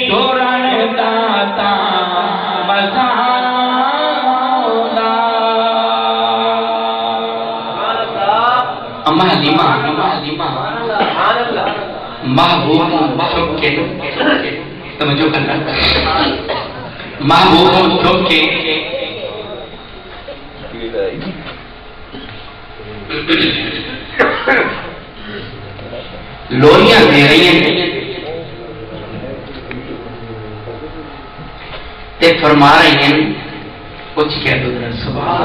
Torn داتا بزانا اما حلیمہ محبوب چھپ کے توجہ کرنا محبوب چھپ کے لوریاں دے رہی ہیں تے فرما رہی ہیں کچھ کہہ دو ذرا سبحان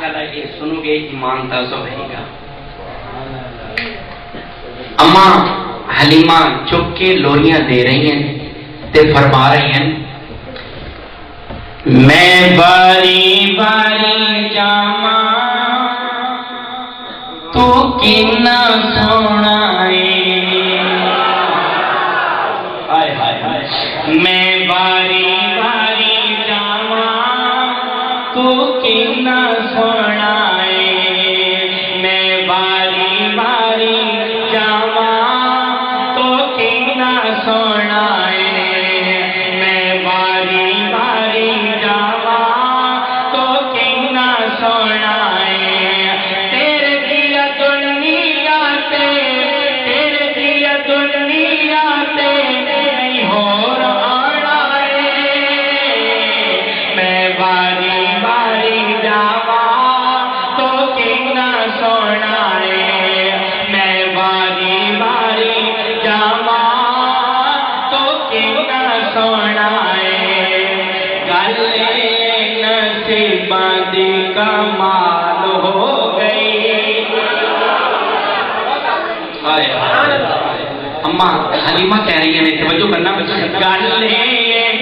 اللہ یہ سنو گے ایمان تازہ رہے گا اما حلیمہ چپ کے لوریاں دے رہی ہیں تے فرما رہی ہیں میں باری باری جاما تو کنا سونا میں باری باری جاما تو کنا سونا میں باری باری جاما تو کنا سونا میں باری باری جاما تو کنا سونا کمال ہو گئی اما حلیمہ کہہ رہی ہیں توجہ کرنا گلے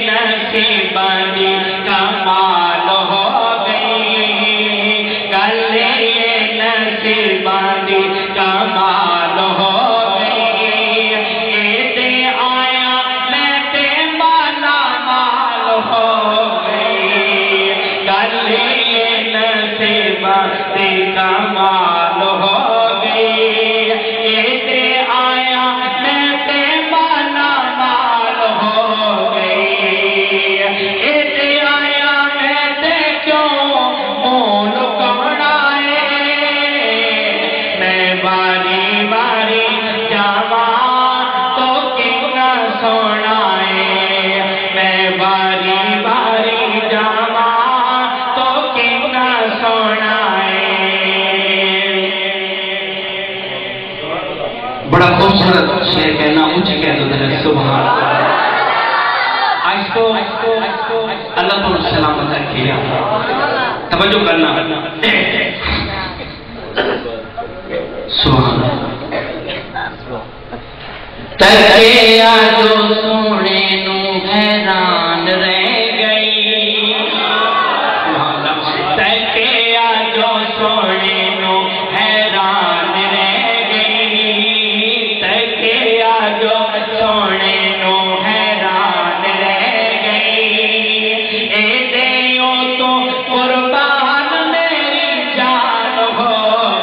نصیباں دی کمال ہو گئی گلے نصیباں دی کمال ہو گئی تے آیا میں تے مالا مال ہو گئی گلے کمال ہو گئی تے آیا میں تے مالا مال ہو گئی تے آیا میں تے کیوں مول کمڑائے میں باری باری جاوا تو کنا سونا میں باری باری جاوا تو کنا سونا بڑا خوبصورت شعر کہنا مجھے کہہ دو ذرا سبحان آج کو اللہ کو سلامت رکھے توجہ کرنا سبحان تکیا جو سونے نو حیران رہ گئی تکیا جو سونے نو حیران رہ گئی تکیا جو سونے نو حیران رہ گئی اے دیو تو قربان میری جان ہو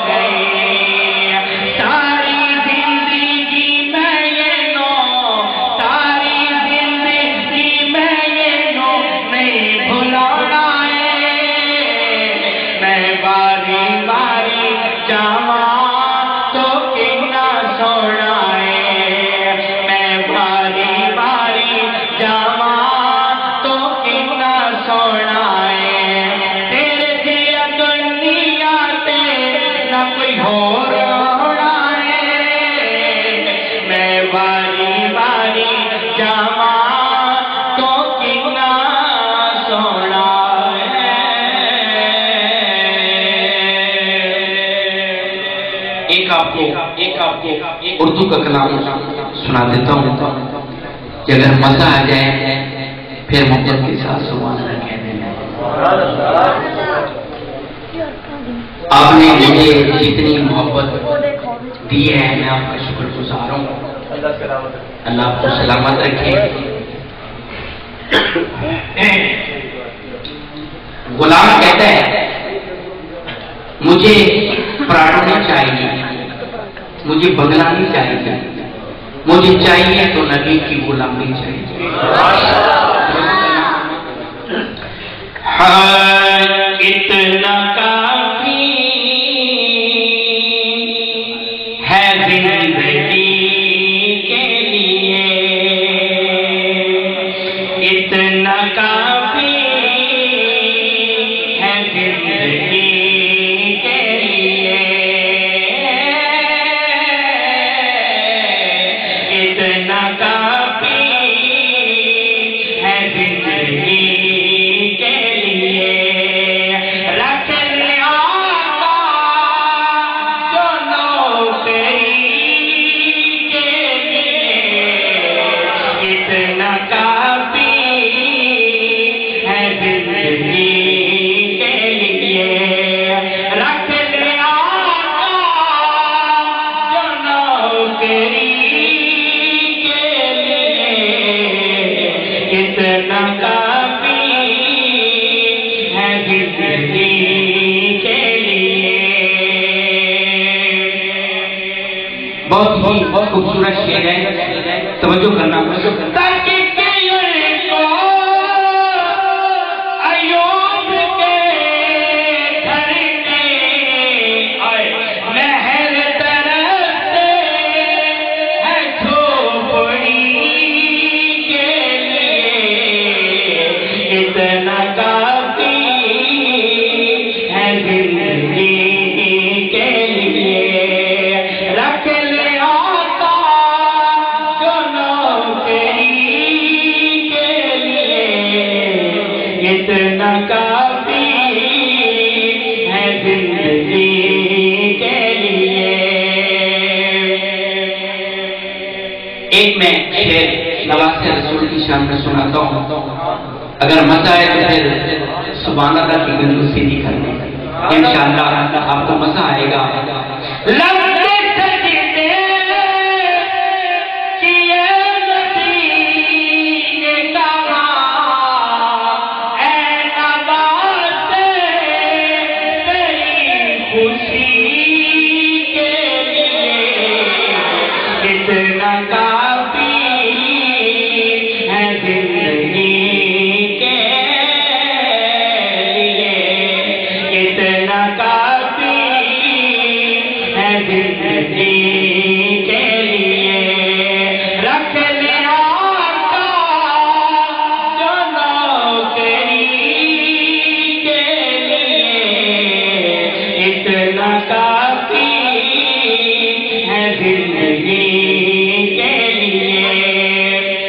گئی ساری زندگی میں یہ نو ساری زندگی میں یہ نو نہیں بھلانا میں باری باری جاوا تو کنا سونا میں باری باری جاوا تو کنا سونا تیرے دیا دنیا تے نہ کوئی ہور ہونا میں باری باری جاوا تو کنا سونا ایک آپ کو اردو کا کلام سنا دیتا ہوں کہ اگر مزہ آ جائے پھر محبت کے ساتھ سبحان اللہ کہہ دینا آپ نے مجھے جتنی محبت دی ہے میں آپ کا شکر گزار ہوں اللہ آپ کو سلامت رکھے غلام کہتا ہے مجھے پراڑ نہیں چاہیے مجھے بنگلہ نہیں چاہیے مجھے چاہیے تو نبی کی غلامی چاہیے. اتنا کافی ہے زندگی کے لیے، اتنا کافی ہے زندگی کے لیے، اتنا کافی ہے زندگی کے لیے. رکھ لے آقا جو نوکری کے لیے، اتنا کافی ہے زندگی کے لیے. رکھ لے آقا جو نوکری کے لیے، اتنا کافی ہے زندگی کے لیے. بہت خوبصورت شعر ہے، توجہ کرنا. تاکہ کو ایوب کے گھر میں آئے محل ترستے ہے جھوپڑی کے لیے، اتنا کافی ہے زندگی کے لیے. رکھ لے آقا جو نوکری کے لیے، اتنا کافی ہے زندگی کے لیے. ایک میں شعر نواز رسول کی شان میں سناتا ہوں، اگر مزہ آئے تو پھر سبحان اللہ کی گنجوسی نہیں کرنی، انشاءاللہ آپ کو مزہ آئے گا. لمبے سجدے کیے نبی نے کہا، اے نواز تیری خوشی کے لیے، اتنا کافی ہے زندگی کے لیے، اتنا کافی ہے زندگی کے لیے. رکھ لے آقا جو نوکری کے لیے، اتنا کافی ہے زندگی کے لیے.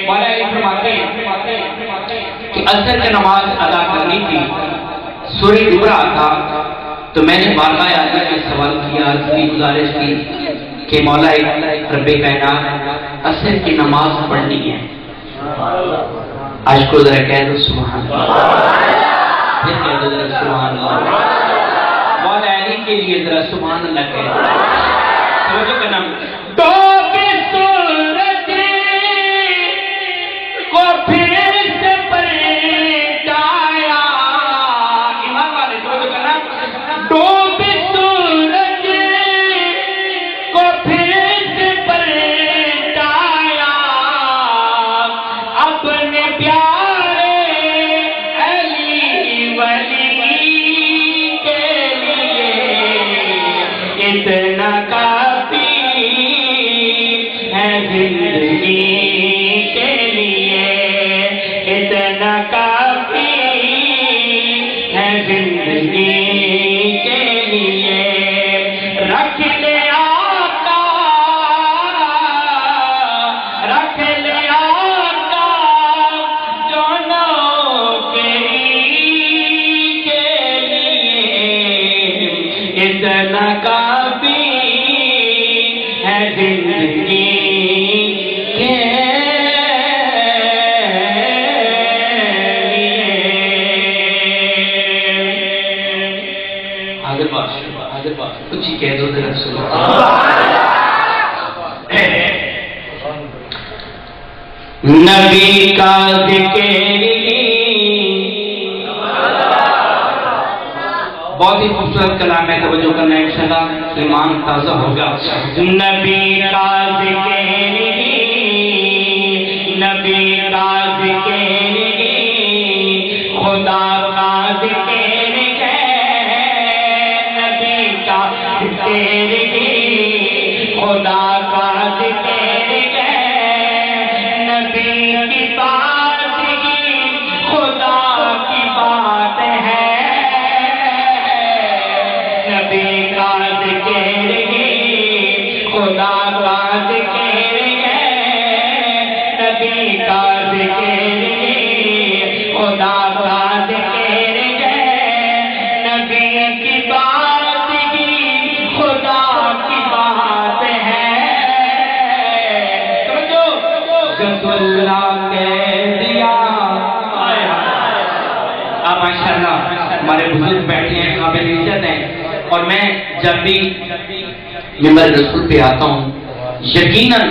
مولا علی فرماتے ہیں کہ اثر کی نماز ادا کرنی تھی، سورہ ڈوبرا تھا، تو میں نے بارگاہ اعظم میں سوال کیا، کی گزارش کی کہ مولا رب کائنات اثر کی نماز پڑھنی ہے، آج کو ذرا کہہ دو سبحان اللہ، پھر کہہ دو ذرا سبحان اللہ. مولا علی کے لیے ذرا سبحان اللہ کہہ دو. توجہ کرنا. ڈوب سورج کو پھر سے پلٹایا، ایمان والے توجہ کرنا. ڈوب سورج کو پھر سے پلٹایا، اپنے پیارے علی ولی کے لیے، اتنا کافی ہے زندگی کے لیے، اتنا کافی ہے زندگی کے لیے. رکھ لے آقا، رکھ لے آقا جو نوکری کے لیے، اتنا کافی ہے زندگی کے حاضر بات کچھ ہی کہہ دو ذرا سبحان اللہ. نبی کا ذکر بہت ہی خوبصورت کلام ہے، توجہ کرنا انشاءاللہ ایمان تازہ ہوگا. نبی کا ذکر نبی کا ذکر خدا کا ذکر ہے، نبی کا ذکر خدا کا ذکر ہے، نبی کی بات ہی خدا کی بات ہے، نبی کا ذکر خدا کا ذکر ہے، نبی کا ذکر خدا کا ذکر ہے، نبی کی بات ہی خدا کی بات ہے، جب اللہ کہہ دیا۔ آپ ماشاءاللہ ہمارے بزرگ بیٹھے ہیں، قابل عزت ہیں، اور میں جب بھی ممبر رسول پہ آتا ہوں یقیناً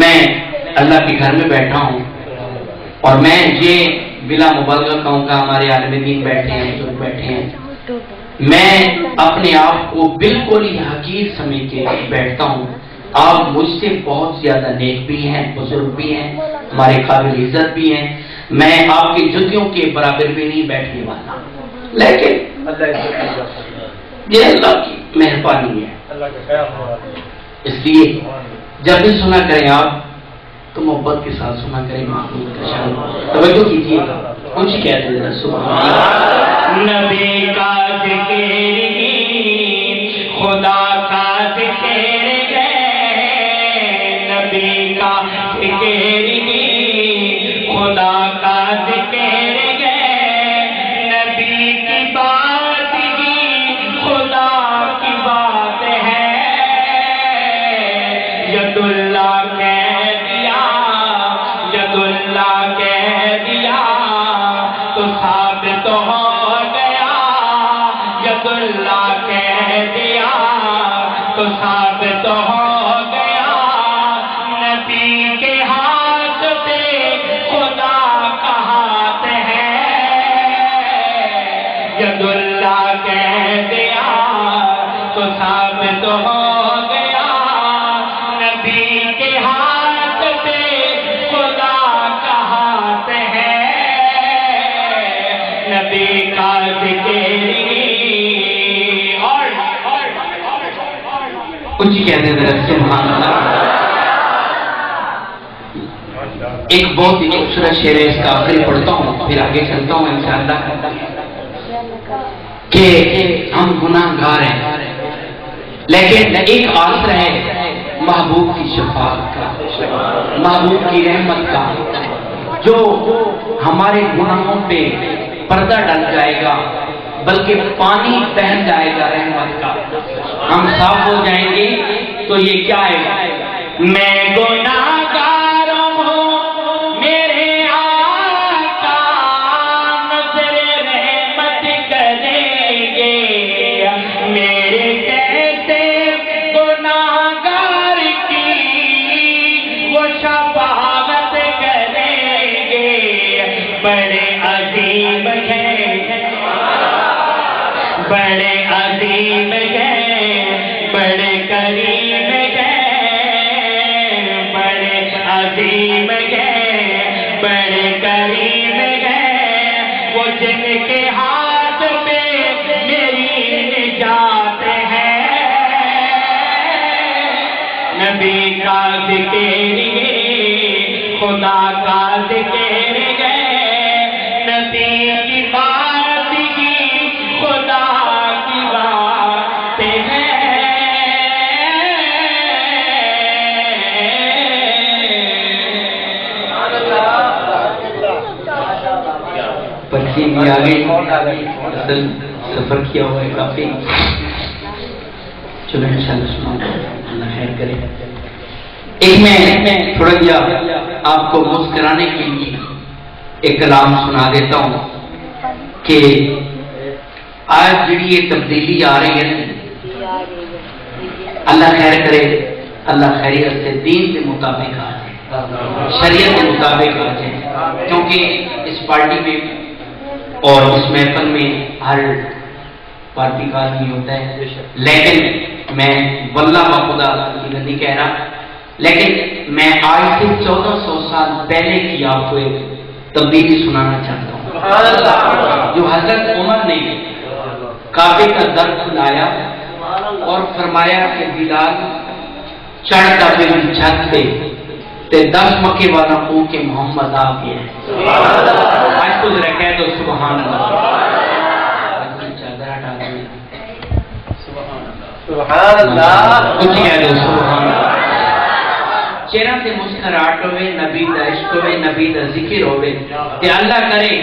میں اللہ کے گھر میں بیٹھا ہوں، اور میں یہ بلا مبالغہ کہوں گا، ہمارے عالم دین بیٹھے ہیں، جو بیٹھے ہیں، میں اپنے آپ کو بالکل ہی حقیر سمجھ کے بیٹھتا ہوں۔ آپ مجھ سے بہت زیادہ نیک بھی ہیں، بزرگ بھی ہیں، ہمارے قابل عزت بھی ہیں، میں آپ کی جتیوں کے برابر بھی نہیں بیٹھنے والا، لیکن یہ اللہ کی مہربانی ہے، اس لیے جب بھی سنا کریں آپ تو محبت کے ساتھ سنا کریں، محمود کا شان توجہ کیجیے گا، کچھ کہتے ہیں سبحان اللہ۔ نبی کا ذکر خدا کا ذکر ہے، نبی کا ذکر خدا کا ذکر ہے، نبی کی بات ہی خدا کی بات ہے، ید اللہ کہہ دیا، ید اللہ کہہ دیا تو ثابت ہو گیا، ید اللہ کہہ دیا تو ثابت ہو گیا، نبی کے ہاتھ پہ خدا کا ہاتھ ہے، ید اللہ کہہ دیا تو ثابت ہو گیا، نبی کے ہاتھ پہ خدا کا ہاتھ ہے، نبی کا ذکر اور کچھ کہتے ہیں سبحان اللہ۔ ایک بہت ہی خوبصورت شعر ہے، اس کا آخری پڑھتا ہوں پھر آگے چلتا ہوں انشاءاللہ، کہ ہم گناہ گار ہیں لیکن ایک آسر ہے محبوب کی شفاعت کا، محبوب کی رحمت کا، جو ہمارے گناہوں پہ پردہ ڈال جائے گا، بلکہ پانی بہن جائے گا رحمت کا، ہم صاف ہو جائیں گے۔ تو یہ کیا ہے؟ میں گناہ گاروں ہوں میرے آقا نظر رحمت کریں گے، میرے کیسے گناہ گار کی وہ شفاعت کریں گے، بڑے عظیم ہیں، بڑے عظیم ہیں، بڑے کریم ہیں، بڑے عظیم ہیں، بڑے کریم ہیں، وہ جن کے ہاتھ میں میری نجات ہے، نبی کا ذکر خدا کا ذکر ہے، نبی کی بات ہی خدا کی بات ہے، پرچی بھی آگے اصل سفر کیا ہوا ہے کافی، چلو انشاءاللہ سناؤں، اللہ خیر کرے۔ ایک میں تھوڑا جا آپ کو مسکرانے کے لیے ایک کلام سنا دیتا ہوں کہ آج جڑی یہ تبدیلی آ رہی ہے، اللہ خیر کرے، اللہ خیریت سے دین کے مطابق آ جائے، شریعت کے مطابق آ جائے، کیونکہ اس پارٹی میں اور اس محفل میں ہر پارٹی کا آدمی ہوتا ہے، لیکن میں واللہ بخدا کی گندی کہہ رہا لیکن میں آج سے 1400 سال پہلے کی آپ کو ایک تبدیلی سنانا چاہتا ہوں، جو حضرت عمر نے کعبے کا در کھلایا اور فرمایا کہ بلال چڑھ کا میری چھت پہ تے 10 مکے والا ہو کہ محمد آ گیا ہے۔ آج کو ذرا کہہ دو سبحان اللہ۔ سبحان اللہ، کچھ کہہ دو سبحان اللہ۔ چہرہ تے مسکراہٹ ہوئے، نبی دا عشق ہوئے، نبی دا ذکر ہوئے تے اللہ کرے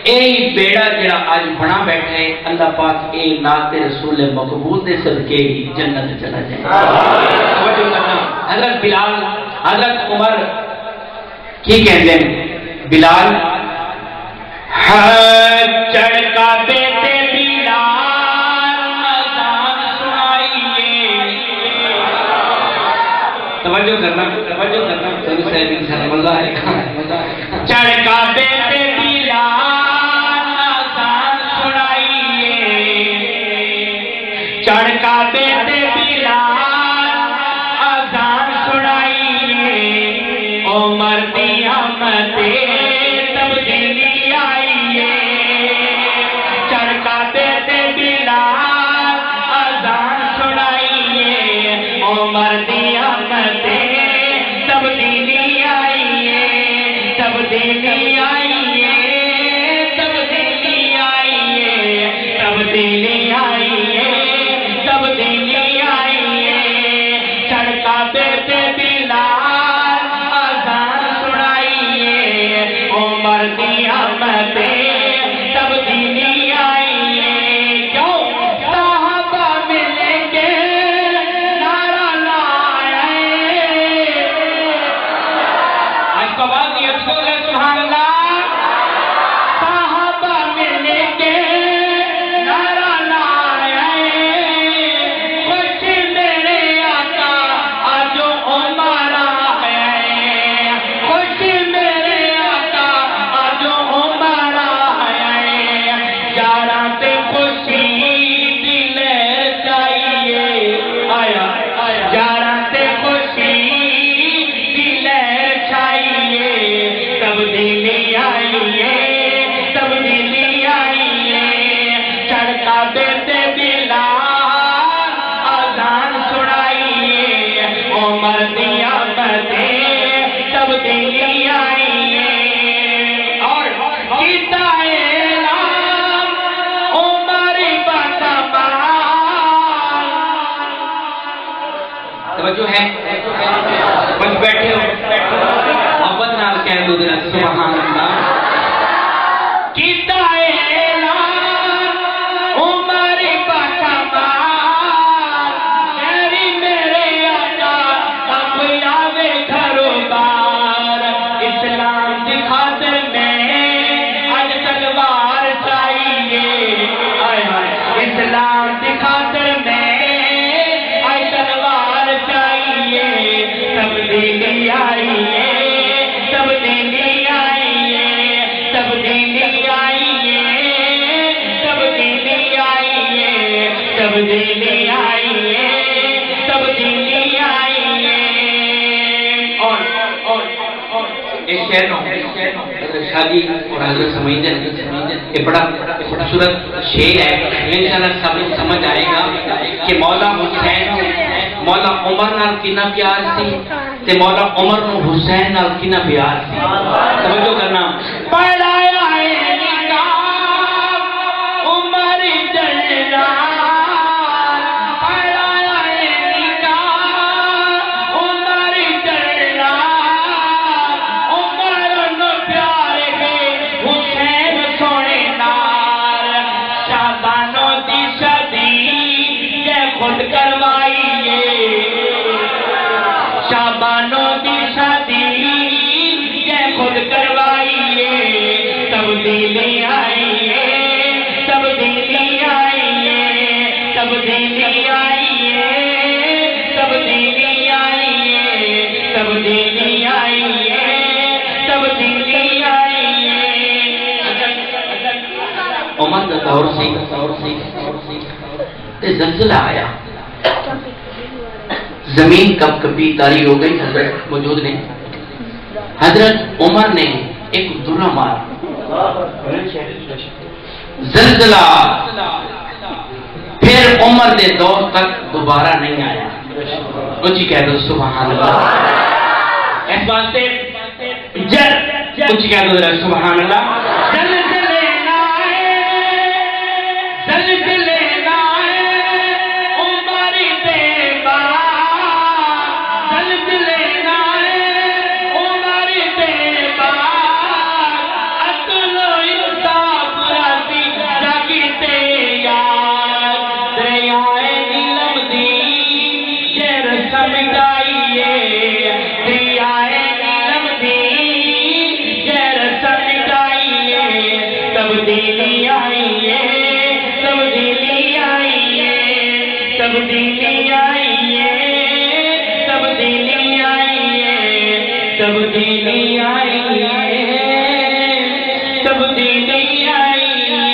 اے بیڑا جڑا آج بنا بیٹھا ہے، اللہ پاک اے نعت رسول مقبول دے صدقے جنت چلا جائے۔ حضرت بلال، حضرت عمر کی کہتے ہیں بلال چڑھ کا بیٹے بلال اذان سنائیے، توجہ کرنا مزہ آئے گا۔ چڑھ کا بیٹے بلال اذان سنائیے، چڑھ کا بیٹے بلال اذان سنائیے، عمر دی آمد تبدیلی آئیے، چڑھ کا بیٹے بلال اذان سنائیے، عمر دی آمد تبدیلی آئیے، تبدیلی آئیے، تبدیلی آئیے، تبدیلی آئیے، تبدیلی آئیے، چڑھ کا بیٹے بلال اذان سنائیے، عمر دی آمد تبدیلی آئیے، کیوں صحابہ ملیں گے نعرہ لائے، آج کا بات نہیں ہے سبحان اللہ، صحابہ ملیں گے نعرہ لائے، خوش میرے آقا آج عمر آئے، خوش میرے آقا آج عمر آئے، یاراں تے خوشی دل چاہیے، آیا یاراں تے خوشی دل چاہیے، تبدیلی آئیے، تبدیلی آئیے، چڑھ کا بیٹے بلال اذان سنائیے، عمر دی آمد تبدیلی آئیے، اور کیتا اعلان عمر بکمال، توجہ ہے بس بیٹھے ہو محبت نال کہہ دو ذرا سبحان اللہ، کیتا اعلان عمر بکمال، میری میرے آقا کوئی آوے گھروں بار، اسلام دی خاطر میں آج تلوار چاہیے، اسلام دی خاطر میں آج تلوار چاہیے، تبدیلی آئیے، تبدیلی آئیے، تبدیلی آئیے، تبدیلی آئیے، تبدیلی آئیے، تبدیلی آئیے، اور اس شہر حضرت شادی اور حضرت سمجھن یہ بڑا خوبصورت شعر ہے، انشاءاللہ سب سمجھ آئے گا کہ مولا حسین مولا عمر نال کنا پیار سی تے مولا عمر نو حسین نال کنا پیار سی، توجہ کرنا، پڑھایا ہے نکاح عمر جلال، پڑھایا ہے نکاح عمر جلال، عمر نو پیار ہے حسین سونے نال، شابانوں دی شادی یہ خود کروائیے، شابانوں دی شادی یہ خود کروائیے، تبدیلی آئیے، تبدیلی آئیے، تبدیلی آئیے، تبدیلی آئیے، تبدیلی آئیے، تبدیلی آئیے، عمر دا دور سی تے زلزلہ آیا، زمین کب کبھی تاری ہو گئی، حضرت موجود نے، حضرت عمر نے ایک درہ مارا، زلزلہ پھر عمر دے دور تک دوبارہ نہیں آیا۔ اچھی کہہ دو سبحان اللہ۔ اس واسطے اچھی کہہ دو سبحان اللہ۔ زلزلے نہ آئے، زلزلے نہ آئے عمر دے بعد، زلزلے نہ آئے عمر دے بعد، عدل و انصاف راضی جاگتے یار، دریائے نیلم دی جر سمجھائیے، دریائے نیلم دی جر سمجھائیے، تبدیلی آئی ہے، تبدیلی آئی ہے، تبدیلی آئی ہے، تبدیلی آئی ہے، تبدیلی آئی ہے، تبدیلی آئی ہے۔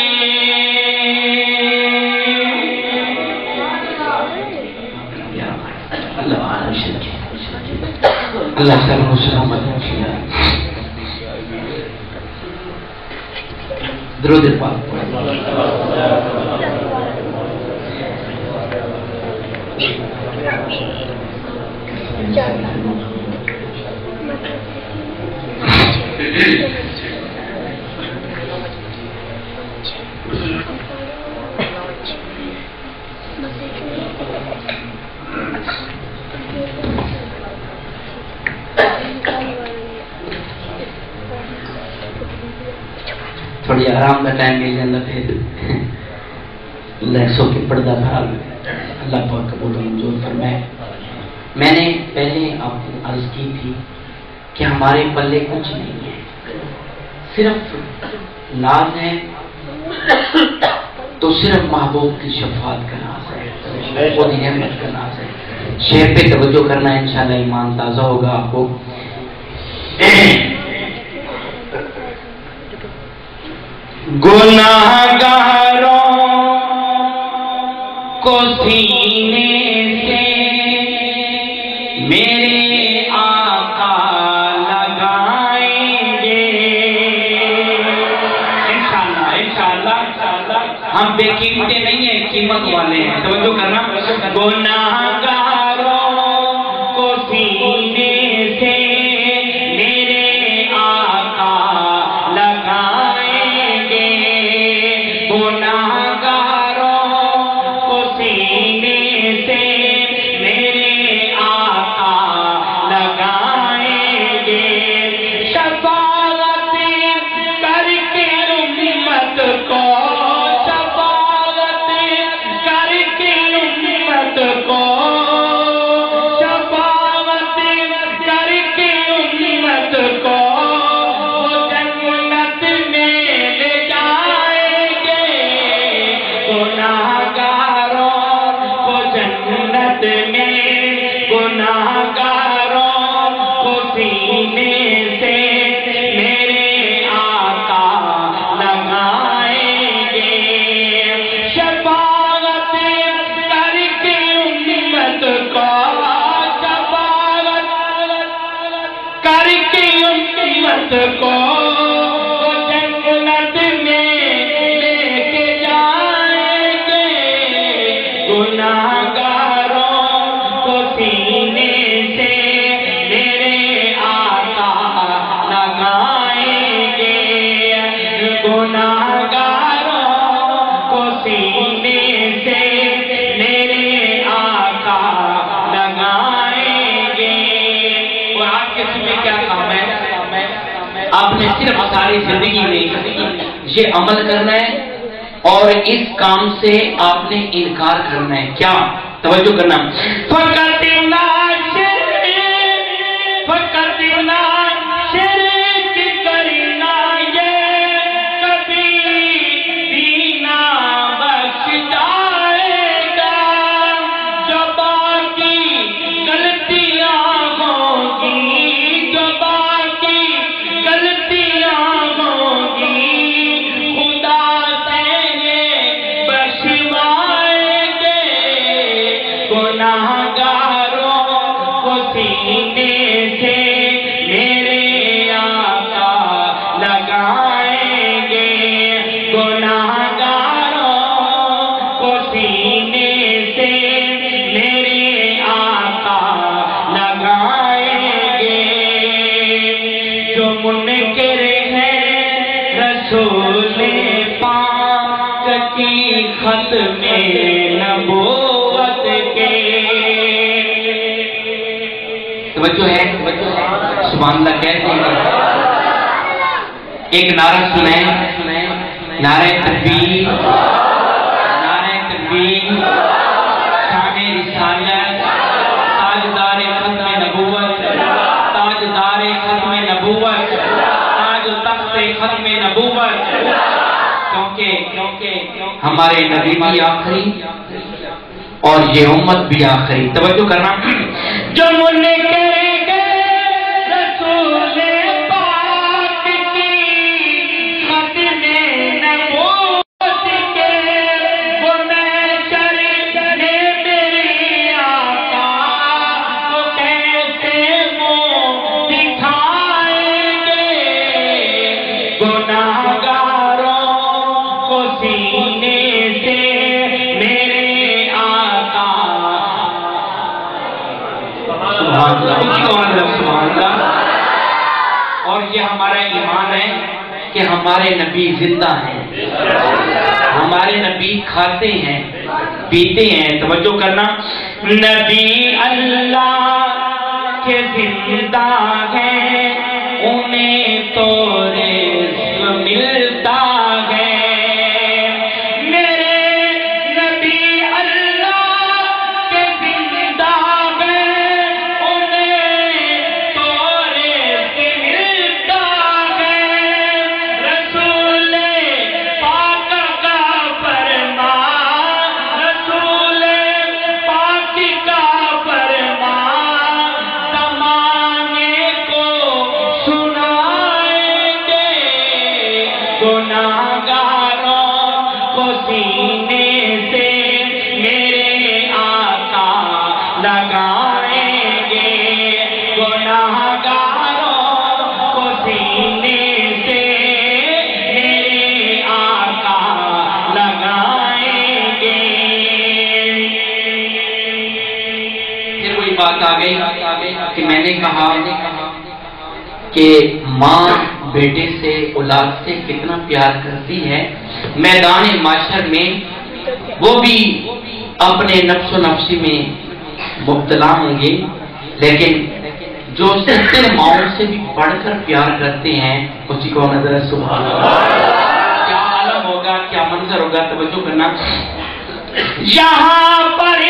اللہ سلام و سلامت رکھیے۔ درود پاک تھوڑی آرام کا ٹائم مل جاتا پھر لہسوں کے پردہ بھال اللہ پاک قبول و منظور فرمائے۔ میں نے پہلے آپ کو عرض کی تھی کہ ہمارے پلے کچھ نہیں ہے، صرف ناز ہے تو صرف محبوب کی شفاعت کا ناز ہے، وہ نعمت کا ناز ہے۔ شعر پہ توجہ کرنا ہے، انشاءاللہ ایمان تازہ ہوگا آپ کو۔ گناہگاروں کو سینے سے میرے آقا لگائیں گے، انشاءاللہ انشاءاللہ ہم بے قیمتے نہیں ہیں، قیمت والے ہیں، توجہ کرنا۔ گناہگاروں کو سینے سے میرے آقا لگائیں گے، گناہگاروں کو سینے سے میرے آقا لگائیں گے، شفاعت کر کے امت کو، شفاعت کر کے امت کو، شفاعت کر کے امت کو وہ جنت میں لے جائیں گے، گناہگاروں کو جنت میں، گناہگاروں کو سینے سے میرے آقا لگائیں گے، شفاعت کر کے امت کو، شفاعت کر کے امت کو وہ جنت میں لے کے جائیں گے، گناہگاروں کو سینے سے میرے آقا لگائیں گے، گناہگاروں کو سینے سے میرے آقا لگائیں گے۔ اور آپ کے سمیں کیا کام ہے؟ آپ نے صرف ساری زندگی میں یہ عمل کرنا ہے اور اس کام سے آپ نے انکار کرنا ہے۔ کیا؟ توجہ کرنا۔ فقط شرک کرنا یہ کبھی بھی نہ بخش جائے گا، جو باقی غلطیاں ہوں گی، جو باقی غلطیاں ہوں گی، خدا سے یہ بخشوائیں گے، گناہگاروں جو منکر ہے رسول پاک کی ختم نبوت کے. توجہ ہے سبحان اللہ کہتے ہیں. ایک نعرہ سنیں, نعرہ تکبیر, نعرہ تکبیر, شان رسالت, تاجدار ختم نبوت, تاجدار ختم نبوت, تاج تخت ختم نبوت. کیونکہ ہمارے نبی بھی آخری اور یہ امت بھی آخری. توجہ کرنا. جو منکر اور یہ ہمارا ایمان ہے کہ ہمارے نبی زندہ ہیں, ہمارے نبی کھاتے ہیں پیتے ہیں. توجہ کرنا. نبی اللہ کے زندہ ہیں انہیں تو رزق ملتا ہے. بات آ گئی کہ میں نے کہا کہ ماں بیٹے سے اولاد سے کتنا پیار کرتی ہے. میدان معاشر میں وہ بھی اپنے نفس و نفسی میں مبتلا ہوں گے, لیکن جو 70 ماؤں سے بھی بڑھ کر پیار کرتے ہیں اسی کو نظر. سبحان اللہ, کیا عالم ہوگا, کیا منظر ہوگا. توجہ کرنا. یہاں پر